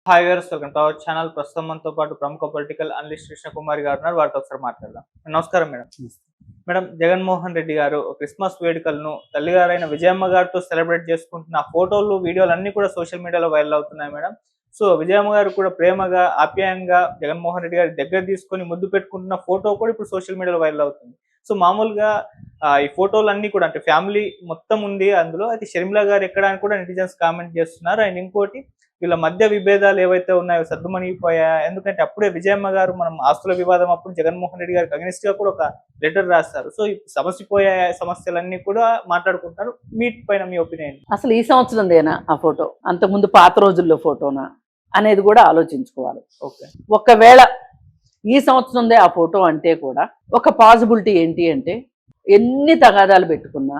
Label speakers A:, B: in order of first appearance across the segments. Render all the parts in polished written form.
A: Hi viewers, welcome to our channel. ప్రస్తుతం మనతో పాటు ప్రముఖ పొలిటికల్ అనలిస్ట్ కృష్ణ కుమార్ గారు ఉన్నారు. వారితో ఒకసారి మాట్లాడదాం. నమస్కారం మేడం. మేడం, జగన్మోహన్ రెడ్డి గారు క్రిస్మస్ వేడుకలను తల్లిగారైన విజయమ్మ గారితో సెలబ్రేట్ చేసుకుంటున్న ఫోటోలు, వీడియోలు అన్ని కూడా సోషల్ మీడియాలో వైరల్ అవుతున్నాయి మేడం. సో విజయమ్మ గారు కూడా ప్రేమగా, ఆప్యాయంగా జగన్మోహన్ రెడ్డి గారి దగ్గర తీసుకొని ముద్దు పెట్టుకుంటున్న ఫోటో కూడా ఇప్పుడు సోషల్ మీడియాలో వైరల్ అవుతుంది. సో మామూలుగా ఈ ఫోటోలు అన్ని కూడా అంటే ఫ్యామిలీ మొత్తం ఉంది అందులో. అయితే షర్మిల గారు ఎక్కడ అని కూడా నెటిజన్స్ కామెంట్ చేస్తున్నారు. అండ్ ఇంకోటి, వీళ్ళ మధ్య విభేదాలు ఏవైతే ఉన్నాయో సర్దుమణిగిపోయా. ఎందుకంటే అప్పుడే విజయమ్మ గారు మనం ఆస్తుల వివాదం అప్పుడు జగన్మోహన్ రెడ్డి గారికి అగెనిస్ట్ గా కూడా ఒక లెటర్ రాస్తారు. సో సమస్యపోయే సమస్యలన్నీ కూడా మాట్లాడుకుంటారు. మీట్ పైన మీ ఒపీనియన్?
B: అసలు ఈ సంవత్సరందేనా ఆ ఫోటో, అంతకుముందు పాత రోజుల్లో ఫోటోనా అనేది కూడా ఆలోచించుకోవాలి.
A: ఓకే,
B: ఒకవేళ ఈ సంవత్సరందే ఆ ఫోటో అంటే కూడా ఒక పాసిబిలిటీ ఏంటి అంటే, ఎన్ని తగాదాలు పెట్టుకున్నా,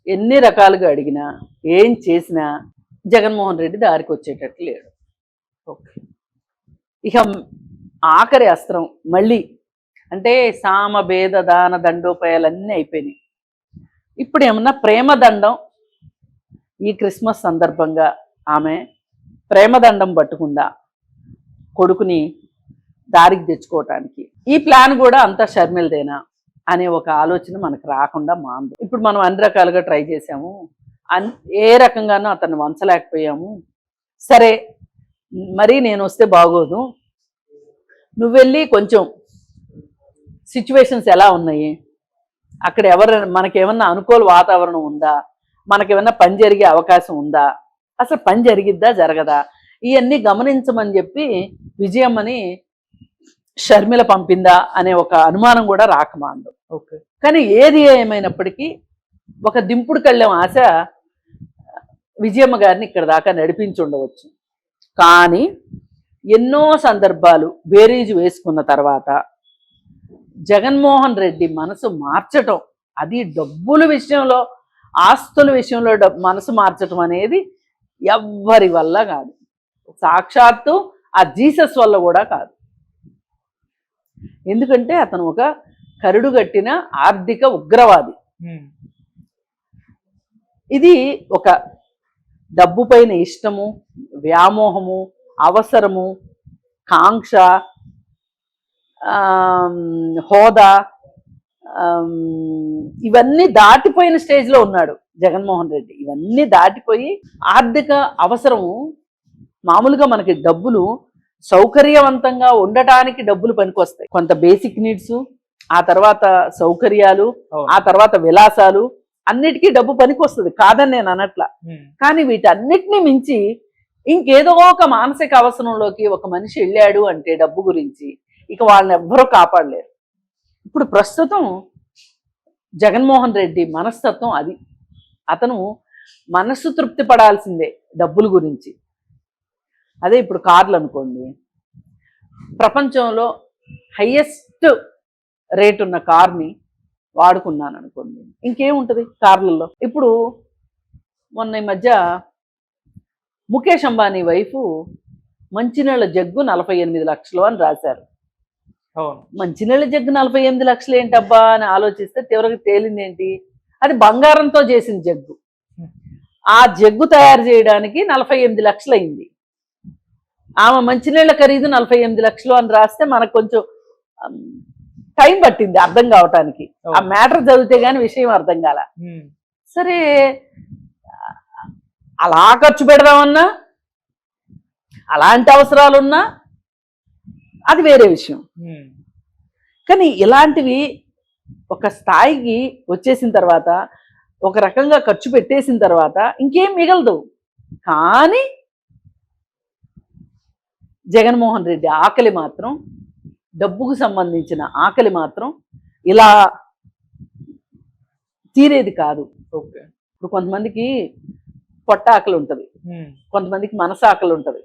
B: ఎన్ని రకాలుగా అడిగినా, ఏం చేసినా జగన్మోహన్ రెడ్డి దారికి వచ్చేటట్లు లేడు.
A: ఓకే,
B: ఇక ఆఖరి అస్త్రం మళ్ళీ అంటే సామ భేద దాన దండోపాయాలన్నీ అయిపోయినాయి. ఇప్పుడు ఏమన్నా ప్రేమదండం ఈ క్రిస్మస్ సందర్భంగా ఆమె ప్రేమదండం పట్టుకుందా కొడుకుని దారికి తెచ్చుకోవటానికి? ఈ ప్లాన్ కూడా అంతా షర్మిలదేనా అనే ఒక ఆలోచన మనకు రాకుండా మాందు. ఇప్పుడు మనం అన్ని రకాలుగా ట్రై చేసాము, ఏ రకంగానూ అతన్ని వంచలేకపోయాము. సరే, మరీ నేను వస్తే బాగోదు, నువ్వు వెళ్ళి కొంచెం సిచ్యువేషన్స్ ఎలా ఉన్నాయి, అక్కడ మనకేమన్నా అనుకూల వాతావరణం ఉందా, మనకేమన్నా పని జరిగే అవకాశం ఉందా, అసలు పని జరిగిద్దా జరగదా, ఇవన్నీ గమనించమని చెప్పి విజయమ్మని షర్మిల పంపిందా అనే ఒక అనుమానం కూడా రాకమాందు.
A: ఓకే,
B: కానీ ఏది ఏమైనప్పటికీ ఒక దింపుడు కళ్ళెం ఆశ విజయమ్మ గారిని ఇక్కడ దాకా నడిపించి ఉండవచ్చు. కానీ ఎన్నో సందర్భాలు బేరీజు వేసుకున్న తర్వాత జగన్మోహన్ రెడ్డి మనసు మార్చటం, అది డబ్బుల విషయంలో, ఆస్తుల విషయంలో మనసు మార్చటం అనేది ఎవ్వరి వల్ల కాదు. సాక్షాత్తు ఆ జీసస్ వల్ల కూడా కాదు. ఎందుకంటే అతను ఒక కరుడుగట్టిన ఆర్థిక ఉగ్రవాది. ఇది ఒక డబ్బు పైన ఇష్టము, వ్యామోహము, అవసరము, కాంక్ష, హోదా, ఇవన్నీ దాటిపోయిన స్టేజ్లో ఉన్నాడు జగన్మోహన్ రెడ్డి. ఇవన్నీ దాటిపోయి ఆర్థిక అవసరము, మామూలుగా మనకి డబ్బులు సౌకర్యవంతంగా ఉండటానికి డబ్బులు పనికొస్తాయి. కొంత బేసిక్ నీడ్స్, ఆ తర్వాత సౌకర్యాలు, ఆ తర్వాత విలాసాలు, అన్నిటికీ డబ్బు పనికొస్తుంది, కాదని నేను అనట్లా. కానీ వీటన్నిటినీ మించి ఇంకేదో ఒక మానసిక అవసరంలోకి ఒక మనిషి వెళ్ళాడు అంటే డబ్బు గురించి, ఇక వాళ్ళని ఎవ్వరూ కాపాడలేరు. ఇప్పుడు ప్రస్తుతం జగన్మోహన్ రెడ్డి మనస్తత్వం అది. అతను మనస్సు తృప్తి పడాల్సిందే డబ్బుల గురించి. అదే ఇప్పుడు కార్లు అనుకోండి, ప్రపంచంలో హైయెస్ట్ రేట్ ఉన్న కార్ని వాడుకున్నాను అనుకోండి, ఇంకేముంటుంది కార్లలో. ఇప్పుడు మొన్న ఈ మధ్య ముఖేష్ అంబానీ వైఫ్ మంచినీళ్ళ జగ్గు 48 లక్షలు అని రాశారు. మంచినీళ్ళ జగ్గు 48 లక్షలు ఏంటబ్బా అని ఆలోచిస్తే తీవ్రంగా తేలింది ఏంటి, అది బంగారంతో చేసిన జగ్గు. ఆ జగ్గు తయారు చేయడానికి 48 లక్షలు అయింది. ఆమె మంచినీళ్ళ ఖరీదు 48 లక్షలు అని రాస్తే మనకు కొంచెం టైం పట్టింది అర్థం కావటానికి. ఆ మ్యాటర్ చదివితే గానీ విషయం అర్థం కాల. సరే, అలా ఖర్చు పెడదామన్నా, అలాంటి అవసరాలున్నా అది వేరే విషయం. కానీ ఇలాంటివి ఒక స్థాయికి వచ్చేసిన తర్వాత, ఒక రకంగా ఖర్చు పెట్టేసిన తర్వాత ఇంకేం మిగలదు. కానీ జగన్మోహన్ రెడ్డి ఆకలి మాత్రం, డబ్బుకు సంబంధించిన ఆకలి మాత్రం ఇలా తీరేది కాదు.
A: ఓకే,
B: ఇప్పుడు కొంతమందికి పొట్ట ఆకలి ఉంటుంది, కొంతమందికి మనసు ఆకలి ఉంటుంది.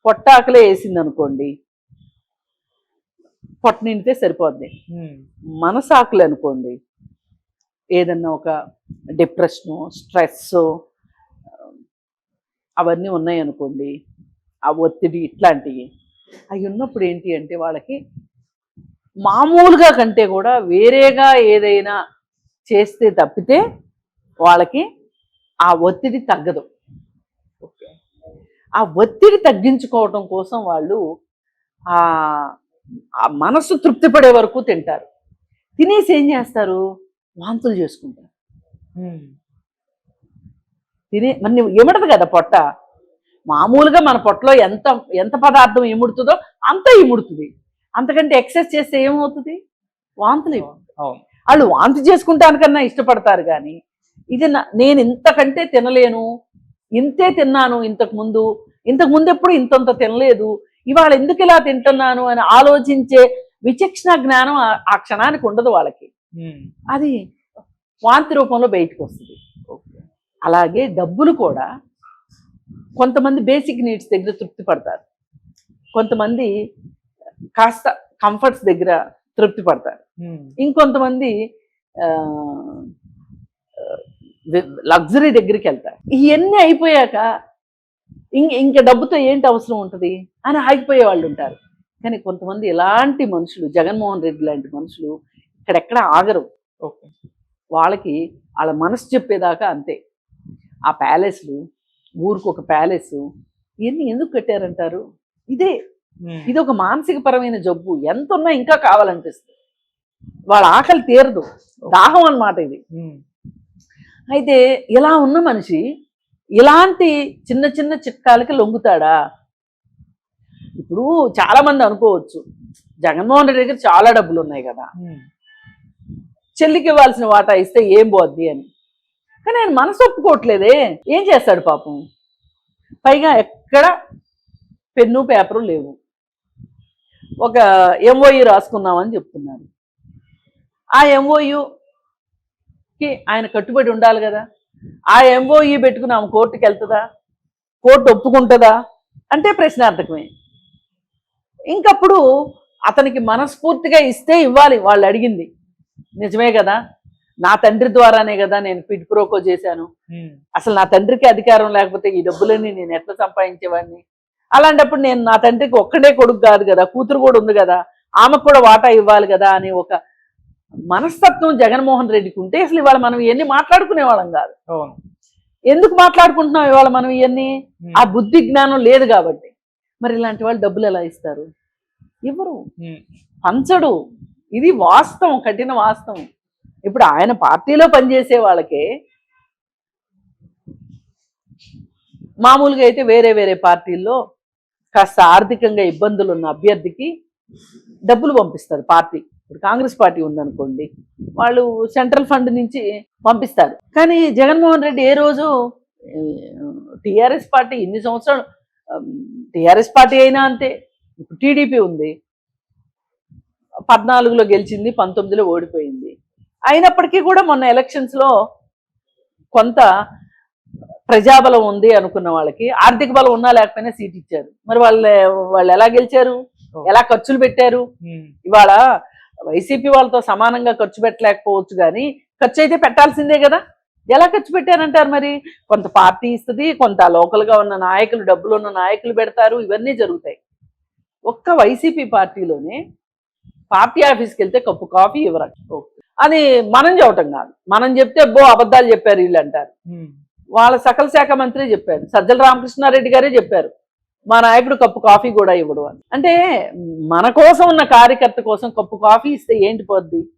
B: పొట్ట ఆకలే వేసింది అనుకోండి, పొట్ట నిండితే సరిపోద్ది. మనసు ఆకలి అనుకోండి, ఏదన్నా ఒక డిప్రెషను, స్ట్రెస్ అవన్నీ ఉన్నాయి అనుకోండి, ఆ ఒత్తిడి ఇట్లాంటివి అవి ఉన్నప్పుడు ఏంటి అంటే వాళ్ళకి మామూలుగా కంటే కూడా వేరేగా ఏదైనా చేస్తే తప్పితే వాళ్ళకి ఆ ఒత్తిడి తగ్గదు. ఆ ఒత్తిడి తగ్గించుకోవటం కోసం వాళ్ళు ఆ ఆ మనస్సు తృప్తి పడే వరకు తింటారు. తినేసి ఏం చేస్తారు, వాంతులు చేసుకుంటారు. మరి ఇమడదు కదా పొట్ట. మామూలుగా మన పొట్టలో ఎంత ఎంత పదార్థం ఇముడుతుందో అంత ఇముడుతుంది. అంతకంటే ఎక్సెస్ చేస్తే ఏమవుతుంది, వాంతులు. వాళ్ళు వాంతి చేసుకుంటానికన్నా ఇష్టపడతారు. కానీ ఇది నేను ఇంతకంటే తినలేను, ఇంతే తిన్నాను ఇంతకుముందు ఎప్పుడు ఇంతంత తినలేదు, ఇవాళ ఎందుకు ఇలా తింటున్నాను అని ఆలోచించే విచక్షణ జ్ఞానం ఆ క్షణానికి ఉండదు వాళ్ళకి. అది వాంతి రూపంలో బయటకు వస్తుంది. అలాగే డబ్బులు కూడా కొంతమంది బేసిక్ నీడ్స్ దగ్గర తృప్తి పడతారు, కొంతమంది కాస్త కంఫర్ట్స్ దగ్గర తృప్తి పడతారు, ఇంకొంతమంది లగ్జరీ దగ్గరికి వెళ్తారు. ఇవన్నీ అయిపోయాక ఇంకా డబ్బుతో ఏంటి అవసరం ఉంటుంది అని ఆగిపోయే వాళ్ళు ఉంటారు. కానీ కొంతమంది ఇలాంటి మనుషులు, జగన్మోహన్ రెడ్డి లాంటి మనుషులు ఇక్కడెక్కడ ఆగరు. వాళ్ళకి వాళ్ళ మనసు చెప్పేదాకా అంతే. ఆ ప్యాలెస్లు, ఊరికి ఒక ప్యాలెస్, ఇవన్నీ ఎందుకు కట్టారంటారు? ఇది ఒక మానసిక పరమైన జబ్బు. ఎంత ఉన్నా ఇంకా కావాలనిపిస్తుంది. వాళ్ళ ఆకలి తీరదు, దాహం అన్నమాట ఇది. అయితే ఇలా ఉన్న మనిషి ఇలాంటి చిన్న చిన్న చిట్కాలకి లొంగుతాడా? ఇప్పుడు చాలా మంది అనుకోవచ్చు, జగన్మోహన్ రెడ్డి దగ్గర చాలా డబ్బులు ఉన్నాయి కదా, చెల్లికి ఇవ్వాల్సిన వాటా ఇస్తే ఏం పోద్ది అని. కానీ ఆయన మనసు ఒప్పుకోవట్లేదే. ఏం చేస్తాడు పాపం? పైగా ఎక్కడ పెన్ను పేపరు లేవు. ఒక ఎంఓయూ రాసుకున్నామని చెప్తున్నారు. ఆ ఎంఓయూకి ఆయన కట్టుబడి ఉండాలి కదా. ఆ ఎంఓయూ పెట్టుకుని ఆమె కోర్టుకి వెళ్తుందా? కోర్టు ఒప్పుకుంటుందా అంటే ప్రశ్నార్థకమే. ఇంకప్పుడు అతనికి మనస్ఫూర్తిగా ఇస్తే ఇవ్వాలి. వాళ్ళు అడిగింది నిజమే కదా, నా తండ్రి ద్వారానే కదా నేను క్విడ్ ప్రోకో చేశాను, అసలు నా తండ్రికి అధికారం లేకపోతే ఈ డబ్బులన్నీ నేను ఎట్లా సంపాదించేవాడిని, అలాంటప్పుడు నేను నా తండ్రికి ఒక్కడే కొడుకు కాదు కదా, కూతురు కూడా ఉంది కదా, ఆమెకు కూడా వాటా ఇవ్వాలి కదా అని ఒక మనస్తత్వం జగన్మోహన్ రెడ్డికి ఉంటే అసలు ఇవాళ మనం ఇవన్నీ మాట్లాడుకునే వాళ్ళం కాదు. ఎందుకు మాట్లాడుకుంటున్నాం ఇవాళ మనం ఇవన్నీ? ఆ బుద్ధి జ్ఞానం లేదు కాబట్టి. మరి ఇలాంటి వాళ్ళు డబ్బులు ఎలా ఇస్తారు? ఇవ్వరు, పంచడు. ఇది వాస్తవం, కఠిన వాస్తవం. ఇప్పుడు ఆయన పార్టీలో పనిచేసే వాళ్ళకే, మామూలుగా అయితే వేరే వేరే పార్టీల్లో కాస్త ఆర్థికంగా ఇబ్బందులు ఉన్న అభ్యర్థికి డబ్బులు పంపిస్తారు పార్టీ. ఇప్పుడు కాంగ్రెస్ పార్టీ ఉందనుకోండి, వాళ్ళు సెంట్రల్ ఫండ్ నుంచి పంపిస్తారు. కానీ జగన్మోహన్ రెడ్డి ఏ రోజు, టీఆర్ఎస్ పార్టీ ఇన్ని సంవత్సరాలు, టీఆర్ఎస్ పార్టీ అయినా అంతే. ఇప్పుడు టీడీపీ ఉంది, 14లో గెలిచింది, 19లో ఓడిపోయింది. అయినప్పటికీ కూడా మొన్న ఎలక్షన్స్లో కొంత ప్రజాబలం ఉంది అనుకున్న వాళ్ళకి, ఆర్థిక బలం ఉన్నా లేకపోయినా సీట్ ఇచ్చారు. మరి వాళ్ళు ఎలా గెలిచారు, ఎలా ఖర్చులు పెట్టారు? ఇవాళ వైసీపీ వాళ్ళతో సమానంగా ఖర్చు పెట్టలేకపోవచ్చు, కానీ ఖర్చు అయితే పెట్టాల్సిందే కదా. ఎలా ఖర్చు పెట్టారంటారు? మరి కొంత పార్టీ ఇస్తుంది, కొంత లోకల్గా ఉన్న నాయకులు, డబ్బులు ఉన్న నాయకులు పెడతారు, ఇవన్నీ జరుగుతాయి. ఒక్క వైసీపీ పార్టీలోనే పార్టీ ఆఫీస్కి వెళ్తే కప్పు కాఫీ ఇవ్వరు. అది మనం చెప్పటం కాదు, మనం చెప్తే అబద్ధాలు చెప్పారు వీళ్ళు అంటారు. వాళ్ళ సకల శాఖ మంత్రి చెప్పారు, సజ్జల రామకృష్ణారెడ్డి గారే చెప్పారు, మా నాయకుడు కప్పు కాఫీ కూడా ఇవ్వడు అని. అంటే మన కోసం ఉన్న కార్యకర్త కోసం కప్పు కాఫీ ఇస్తే ఏంటి పోద్ది?